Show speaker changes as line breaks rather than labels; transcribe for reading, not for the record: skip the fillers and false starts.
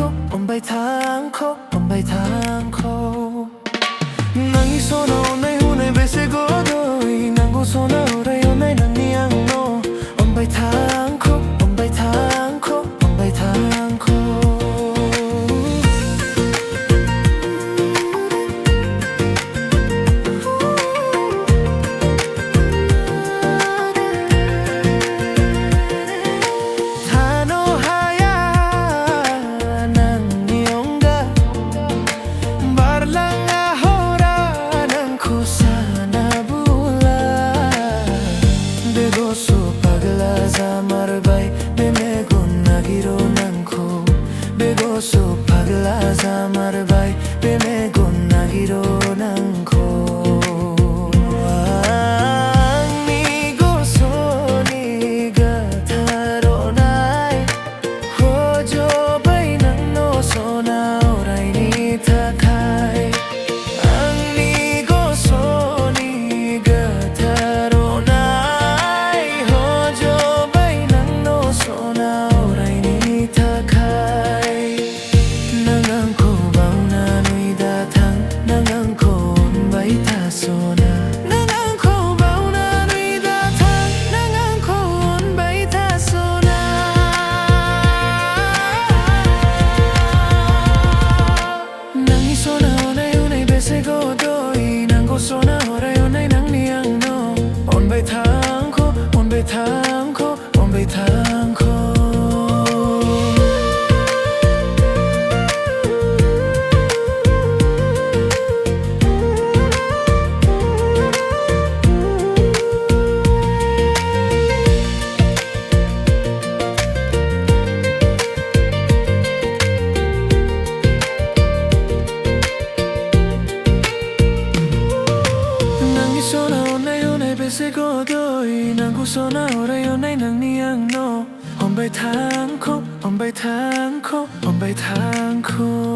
on bay thang khô nang sono nay hu nay be se go doi nang go sono ray nay nang niang no on bay thang khô on bay thang khô on bay thang khô So pagla zamar bai be me gonna giro nang ko ni go so ni ga tharo nai ho jo bai nang no so na orai ni tha khai ni go so ni ga tharo nai ho jo bai nang no so na orai ni tha khai Sona ora yo nay nang niang no on bay thang kho on bay thang kho on bay thang kho se go doi nang gu so na ora yo nay nang niang no on bay thang kho on bay thang kho on bay thang kho